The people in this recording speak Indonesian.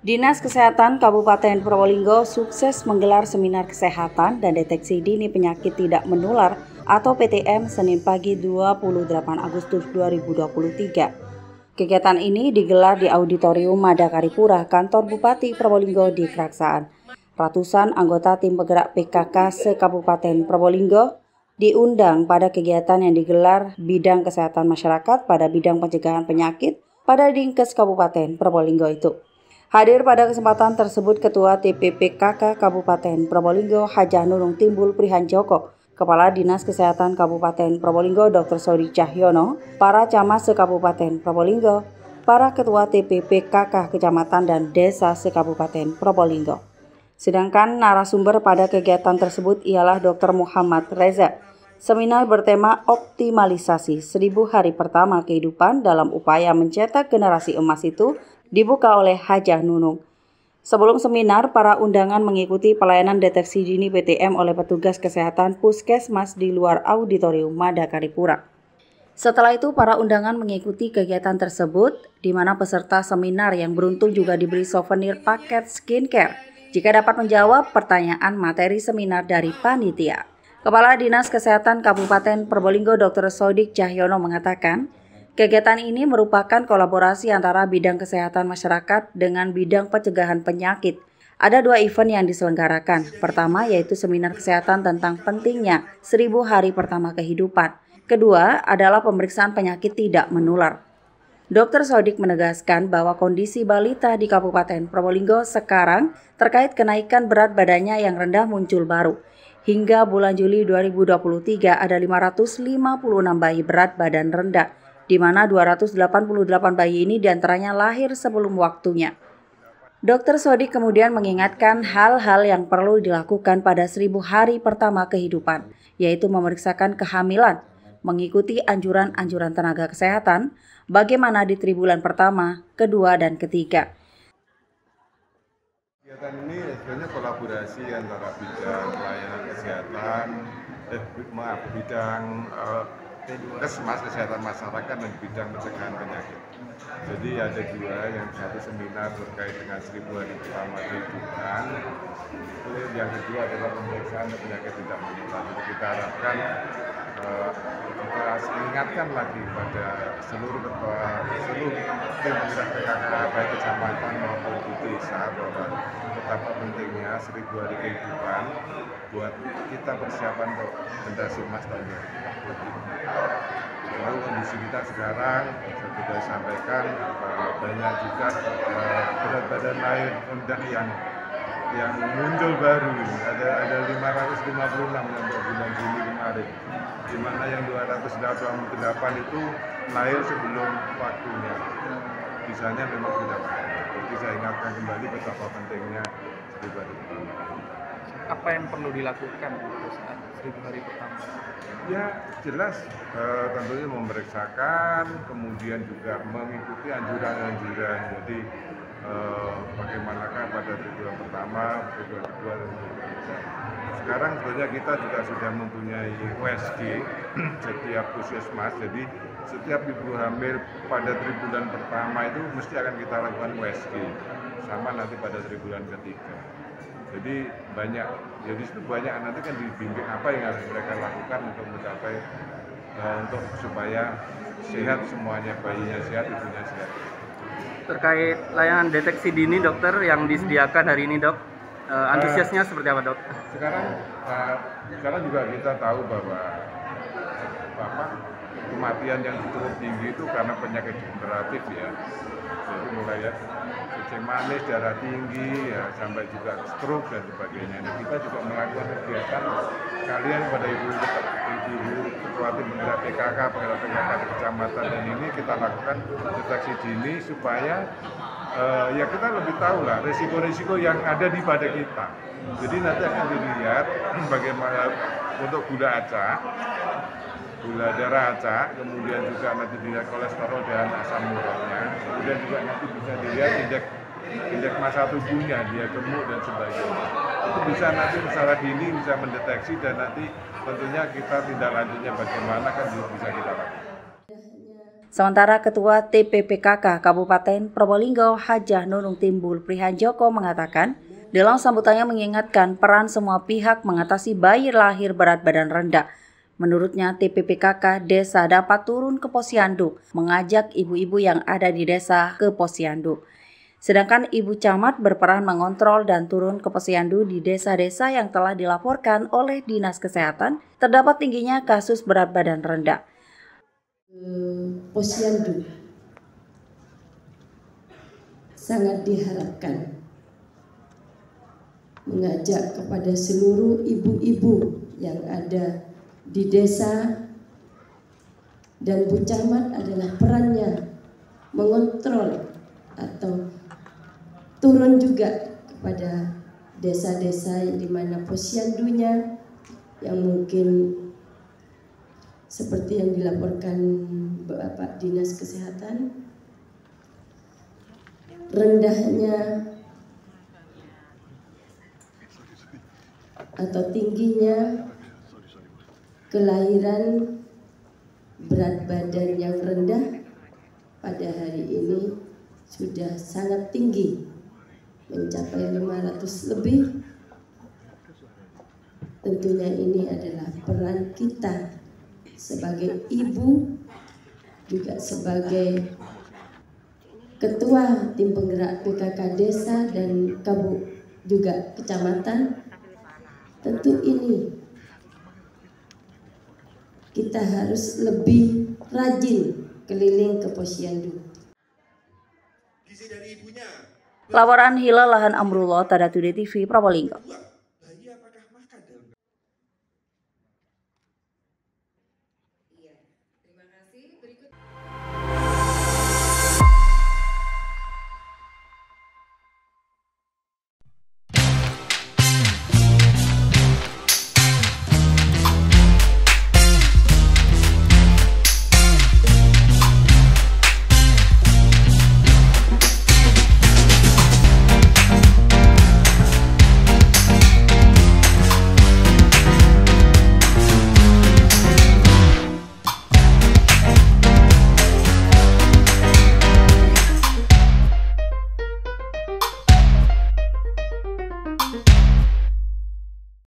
Dinas Kesehatan Kabupaten Probolinggo sukses menggelar seminar kesehatan dan deteksi dini penyakit tidak menular atau PTM Senin pagi 28 Agustus 2023. Kegiatan ini digelar di Auditorium Madakaripura, kantor Bupati Probolinggo di Kraksaan. Ratusan anggota tim penggerak PKK se-Kabupaten Probolinggo diundang pada kegiatan yang digelar bidang kesehatan masyarakat pada bidang pencegahan penyakit pada Dinkes Kabupaten Probolinggo itu. Hadir pada kesempatan tersebut Ketua TPPKK Kabupaten Probolinggo Hajah Nunung Timbul Prihanjoko, Kepala Dinas Kesehatan Kabupaten Probolinggo Dr. Sodik Cahyono, para camat se-Kabupaten Probolinggo, para Ketua TPPKK Kecamatan dan Desa se-Kabupaten Probolinggo. Sedangkan narasumber pada kegiatan tersebut ialah Dr. Muhammad Reza. Seminar bertema optimalisasi 1000 hari pertama kehidupan dalam upaya mencetak generasi emas itu dibuka oleh Hajah Nunung. Sebelum seminar, para undangan mengikuti pelayanan deteksi dini PTM oleh petugas kesehatan Puskesmas di luar Auditorium Madakaripura. Setelah itu, para undangan mengikuti kegiatan tersebut, di mana peserta seminar yang beruntung juga diberi souvenir paket skincare jika dapat menjawab pertanyaan materi seminar dari panitia. Kepala Dinas Kesehatan Kabupaten Probolinggo Dr. Sodik Cahyono mengatakan, kegiatan ini merupakan kolaborasi antara bidang kesehatan masyarakat dengan bidang pencegahan penyakit. Ada 2 event yang diselenggarakan. Pertama yaitu seminar kesehatan tentang pentingnya 1000 hari pertama kehidupan. Kedua adalah pemeriksaan penyakit tidak menular. Dr. Sodik menegaskan bahwa kondisi balita di Kabupaten Probolinggo sekarang terkait kenaikan berat badannya yang rendah muncul baru. Hingga bulan Juli 2023 ada 556 bayi berat badan rendah, di mana 288 bayi ini diantaranya lahir sebelum waktunya. Dr. Sodik kemudian mengingatkan hal-hal yang perlu dilakukan pada 1000 hari pertama kehidupan, yaitu memeriksakan kehamilan, mengikuti anjuran-anjuran tenaga kesehatan, bagaimana di triwulan pertama, kedua, dan ketiga. Kegiatan ini sebenarnya kolaborasi antara bidang pelayanan kesehatan, bidang Kesmas Kesehatan Masyarakat dan bidang pencegahan penyakit. Jadi ada 2, yang satu seminar terkait dengan 1000 hari pertama kehidupan, yang kedua adalah pemeriksaan penyakit tidak menular. Jadi kita harapkan kita ingatkan lagi pada seluruh tim penggerak PKK baik kecamatan maupun di desa bahwa betapa pentingnya 1000 hari kehidupan buat kita persiapan untuk generasi emas tahun 2023. Lalu kondisi kita sekarang saya sudah sampaikan banyak juga berat badan lahir rendah yang muncul baru. Ada 556 yang bulan Juli kemarin, di mana yang 288 itu lahir sebelum waktunya. Sisanya memang sudah. Jadi saya ingatkan kembali betapa pentingnya 1000 hari pertama. Apa yang perlu dilakukan saat 1000 hari pertama? Ya jelas tentunya memeriksakan, kemudian juga mengikuti anjuran-anjuran. Jadi bagaimanakah pada triwulan pertama, triwulan kedua, dan triwulan ketiga. Sekarang sebenarnya kita juga sudah mempunyai USG setiap puskesmas. Jadi setiap ibu hamil pada triwulan pertama itu mesti akan kita lakukan USG, sama nanti pada triwulan ketiga. Jadi banyak nanti kan dibimbing apa yang harus mereka lakukan untuk mencapai untuk supaya sehat semuanya, bayinya sehat, ibunya sehat. Terkait layanan deteksi dini dokter yang disediakan hari ini dok, antusiasnya seperti apa dok? Sekarang juga kita tahu bahwa kematian yang cukup tinggi itu karena penyakit degeneratif ya. Jadi mulai ya kencing manis, darah tinggi, ya sampai juga stroke dan sebagainya. Nah, kita juga melakukan kegiatan kalian pada ibu ketua tim penggerak PKK di kecamatan, dan ini kita lakukan deteksi dini supaya ya kita lebih tahu lah risiko-risiko yang ada di pada kita. Jadi nanti akan dilihat bagaimana untuk gula darah acak, kemudian juga nanti dilihat kolesterol dan asam uratnya, kemudian juga nanti bisa dilihat indeks massa tubuhnya, dia gemuk dan sebagainya. Itu bisa nanti secara dini bisa mendeteksi, dan nanti tentunya kita tindak lanjutnya bagaimana kan bisa kita lakukan. Sementara Ketua TPPKK Kabupaten Probolinggo Hajah Nunung Timbul Prihanjoko mengatakan, dalam sambutannya mengingatkan peran semua pihak mengatasi bayi lahir berat badan rendah. Menurutnya, TPPKK desa dapat turun ke posyandu, mengajak ibu-ibu yang ada di desa ke posyandu. Sedangkan Ibu Camat berperan mengontrol dan turun ke posyandu di desa-desa yang telah dilaporkan oleh Dinas Kesehatan terdapat tingginya kasus berat badan rendah. Posyandu sangat diharapkan mengajak kepada seluruh ibu-ibu yang ada di desa, dan Bu Camat adalah perannya mengontrol atau turun juga kepada desa-desa di mana posyandunya yang mungkin seperti yang dilaporkan Bapak Dinas Kesehatan, rendahnya atau tingginya kelahiran berat badan yang rendah pada hari ini sudah sangat tinggi, mencapai 500 lebih. Tentunya ini adalah peran kita sebagai ibu, juga sebagai ketua tim penggerak PKK desa dan juga kecamatan. Tentu ini kita harus lebih rajin keliling ke posyandu. Laporan Hilal Lahan Amrullah, Tada Today TV, Probolinggo.